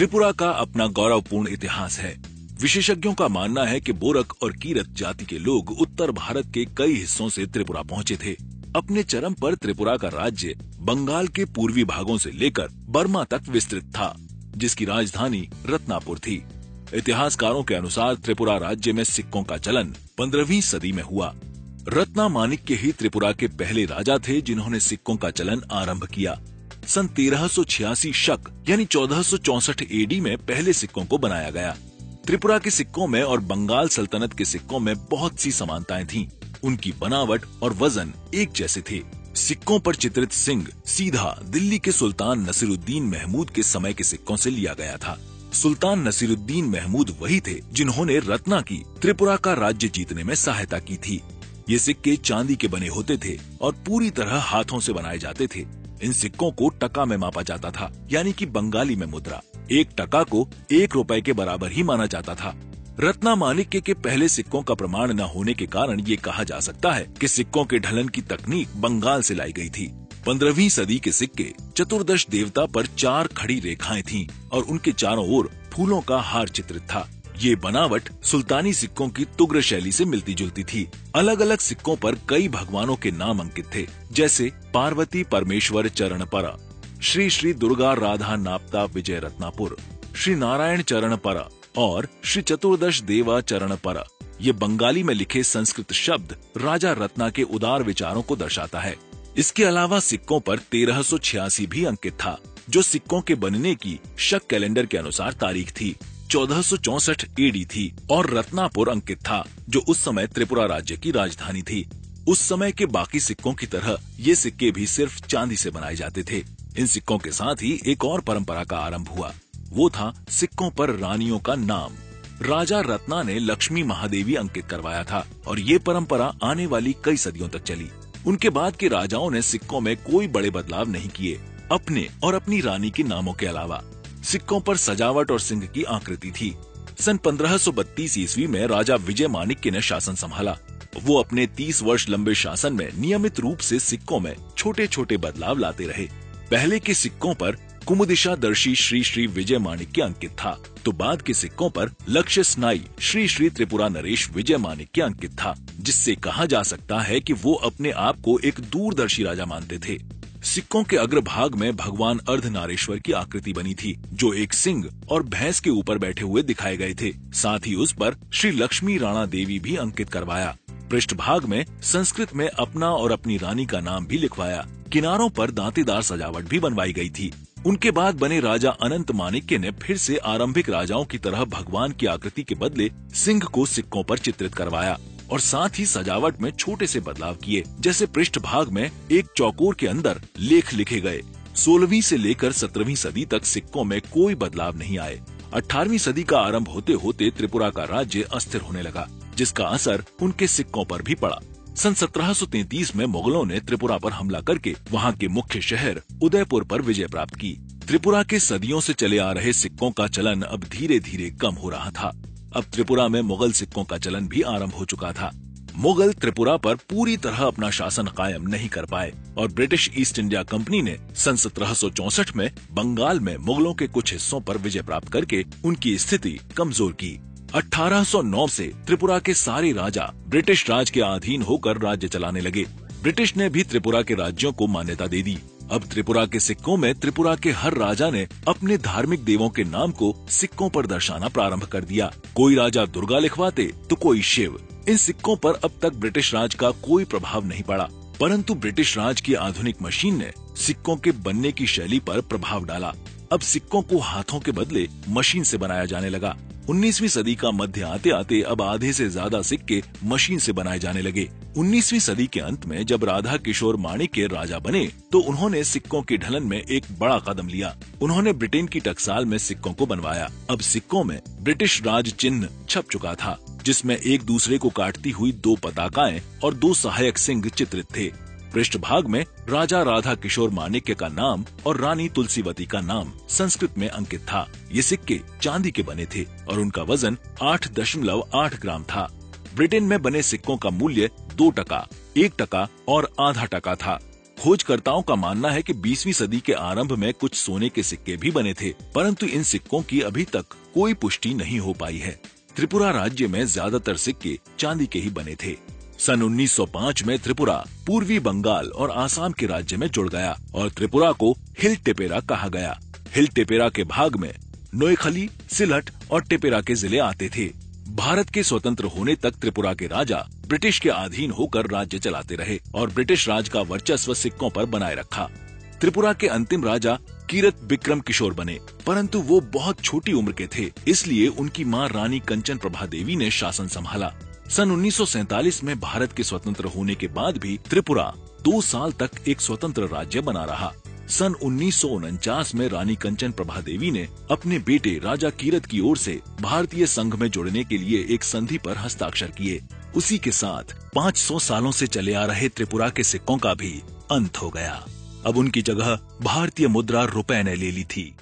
त्रिपुरा का अपना गौरवपूर्ण इतिहास है। विशेषज्ञों का मानना है कि बोरक और कीरत जाति के लोग उत्तर भारत के कई हिस्सों से त्रिपुरा पहुंचे थे। अपने चरम पर त्रिपुरा का राज्य बंगाल के पूर्वी भागों से लेकर बर्मा तक विस्तृत था, जिसकी राजधानी रत्नापुर थी। इतिहासकारों के अनुसार त्रिपुरा राज्य में सिक्कों का चलन 15वीं सदी में हुआ। रत्नामाणिक्य ही त्रिपुरा के पहले राजा थे जिन्होंने सिक्कों का चलन आरंभ किया। सन 1386 शक यानी 1464 एडी में पहले सिक्कों को बनाया गया। त्रिपुरा के सिक्कों में और बंगाल सल्तनत के सिक्कों में बहुत सी समानताएं थीं। उनकी बनावट और वजन एक जैसे थे। सिक्कों पर चित्रित सिंह सीधा दिल्ली के सुल्तान नसीरुद्दीन महमूद के समय के सिक्कों से लिया गया था। सुल्तान नसीरुद्दीन महमूद वही थे जिन्होंने रत्ना की त्रिपुरा का राज्य जीतने में सहायता की थी। ये सिक्के चांदी के बने होते थे और पूरी तरह हाथों से बनाए जाते थे। इन सिक्कों को टका में मापा जाता था, यानी कि बंगाली में मुद्रा। 1 टका को 1 रुपए के बराबर ही माना जाता था। रत्नामाणिक्य के पहले सिक्कों का प्रमाण न होने के कारण ये कहा जा सकता है कि सिक्कों के ढलन की तकनीक बंगाल से लाई गई थी। 15वीं सदी के सिक्के चतुर्दश देवता पर 4 खड़ी रेखाएं थीं और उनके चारों ओर फूलों का हार चित्रित था। ये बनावट सुल्तानी सिक्कों की तुग्र शैली से मिलती जुलती थी। अलग अलग सिक्कों पर कई भगवानों के नाम अंकित थे, जैसे पार्वती परमेश्वर चरण पर, श्री श्री दुर्गा राधा नाप्ता विजय रत्नापुर, श्री नारायण चरण पर और श्री चतुर्दश देवा चरण पर। ये बंगाली में लिखे संस्कृत शब्द राजा रत्ना के उदार विचारों को दर्शाता है। इसके अलावा सिक्कों पर 1386 भी अंकित था, जो सिक्कों के बनने की शक कैलेंडर के अनुसार तारीख थी। 1464 एडी थी और रत्नापुर अंकित था, जो उस समय त्रिपुरा राज्य की राजधानी थी। उस समय के बाकी सिक्कों की तरह ये सिक्के भी सिर्फ चांदी से बनाए जाते थे। इन सिक्कों के साथ ही एक और परंपरा का आरंभ हुआ। वो था सिक्कों पर रानियों का नाम। राजा रत्ना ने लक्ष्मी महादेवी अंकित करवाया था और ये परंपरा आने वाली कई सदियों तक चली। उनके बाद के राजाओं ने सिक्कों में कोई बड़े बदलाव नहीं किए, अपने और अपनी रानी के नामों के अलावा। सिक्कों पर सजावट और सिंह की आकृति थी। सन 1532 ईस्वी में राजा विजय माणिक्य ने शासन संभाला। वो अपने 30 वर्ष लंबे शासन में नियमित रूप से सिक्कों में छोटे छोटे बदलाव लाते रहे। पहले के सिक्कों पर कुमुदिशादर्शी श्री श्री विजय माणिक्य अंकित था, तो बाद के सिक्कों पर लक्ष्य स्नाई श्री श्री त्रिपुरा नरेश विजय माणिक्य अंकित था, जिससे कहा जा सकता है कि वो अपने आप को एक दूरदर्शी राजा मानते थे। सिक्कों के अग्रभाग में भगवान अर्धनारेश्वर की आकृति बनी थी, जो एक सिंह और भैंस के ऊपर बैठे हुए दिखाए गए थे। साथ ही उस पर श्री लक्ष्मी राणा देवी भी अंकित करवाया। पृष्ठभाग में संस्कृत में अपना और अपनी रानी का नाम भी लिखवाया। किनारों पर दांतेदार सजावट भी बनवाई गई थी। उनके बाद बने राजा अनंत माणिक्य ने फिर से आरंभिक राजाओं की तरह भगवान की आकृति के बदले सिंह को सिक्कों पर चित्रित करवाया और साथ ही सजावट में छोटे से बदलाव किए, जैसे पृष्ठभाग में एक चौकोर के अंदर लेख लिखे गए। 16वीं से लेकर 17वीं सदी तक सिक्कों में कोई बदलाव नहीं आए। 18वीं सदी का आरंभ होते होते त्रिपुरा का राज्य अस्थिर होने लगा, जिसका असर उनके सिक्कों पर भी पड़ा। सन 1733 में मुगलों ने त्रिपुरा पर हमला करके वहां के मुख्य शहर उदयपुर पर विजय प्राप्त की। त्रिपुरा के सदियों से चले आ रहे सिक्कों का चलन अब धीरे धीरे कम हो रहा था। अब त्रिपुरा में मुगल सिक्कों का चलन भी आरंभ हो चुका था। मुगल त्रिपुरा पर पूरी तरह अपना शासन कायम नहीं कर पाए और ब्रिटिश ईस्ट इंडिया कंपनी ने सन 1764 में बंगाल में मुगलों के कुछ हिस्सों पर विजय प्राप्त करके उनकी स्थिति कमजोर की। 1809 से त्रिपुरा के सारे राजा ब्रिटिश राज के अधीन होकर राज्य चलाने लगे। ब्रिटिश ने भी त्रिपुरा के राज्यों को मान्यता दे दी। अब त्रिपुरा के सिक्कों में त्रिपुरा के हर राजा ने अपने धार्मिक देवों के नाम को सिक्कों पर दर्शाना प्रारंभ कर दिया। कोई राजा दुर्गा लिखवाते तो कोई शिव। इन सिक्कों पर अब तक ब्रिटिश राज का कोई प्रभाव नहीं पड़ा, परंतु ब्रिटिश राज की आधुनिक मशीन ने सिक्कों के बनने की शैली पर प्रभाव डाला। अब सिक्कों को हाथों के बदले मशीन से बनाया जाने लगा। 19वीं सदी का मध्य आते आते अब आधे से ज्यादा सिक्के मशीन से बनाए जाने लगे। 19वीं सदी के अंत में जब राधा किशोर माणिक्य राजा बने तो उन्होंने सिक्कों के ढलन में एक बड़ा कदम लिया। उन्होंने ब्रिटेन की टकसाल में सिक्कों को बनवाया। अब सिक्कों में ब्रिटिश राज चिन्ह छप चुका था, जिसमें एक दूसरे को काटती हुई 2 पताकाएं और 2 सहायक सिंह चित्रित थे। पृष्ठभाग में राजा राधा किशोर माणिक्य का नाम और रानी तुलसीवती का नाम संस्कृत में अंकित था। ये सिक्के चांदी के बने थे और उनका वजन 8.8 ग्राम था। ब्रिटेन में बने सिक्कों का मूल्य 2 टका, 1 टका और आधा टका था। खोजकर्ताओं का मानना है कि 20वीं सदी के आरंभ में कुछ सोने के सिक्के भी बने थे, परंतु इन सिक्कों की अभी तक कोई पुष्टि नहीं हो पाई है। त्रिपुरा राज्य में ज्यादातर सिक्के चांदी के ही बने थे। सन 1905 में त्रिपुरा पूर्वी बंगाल और आसाम के राज्य में जुड़ गया और त्रिपुरा को हिल टेपेरा कहा गया। हिल टेपेरा के भाग में नोएखली, सिलहट और टेपेरा के जिले आते थे। भारत के स्वतंत्र होने तक त्रिपुरा के राजा ब्रिटिश के अधीन होकर राज्य चलाते रहे और ब्रिटिश राज का वर्चस्व सिक्कों पर बनाए रखा। त्रिपुरा के अंतिम राजा कीरत बिक्रम किशोर बने, परंतु वो बहुत छोटी उम्र के थे, इसलिए उनकी मां रानी कंचन प्रभा देवी ने शासन संभाला। सन 1947 में भारत के स्वतंत्र होने के बाद भी त्रिपुरा 2 साल तक एक स्वतंत्र राज्य बना रहा। सन 1949 में रानी कंचन प्रभा देवी ने अपने बेटे राजा कीरत की ओर से भारतीय संघ में जुड़ने के लिए एक संधि पर हस्ताक्षर किए। उसी के साथ 500 सालों से चले आ रहे त्रिपुरा के सिक्कों का भी अंत हो गया। अब उनकी जगह भारतीय मुद्रा रुपए ने ले ली थी।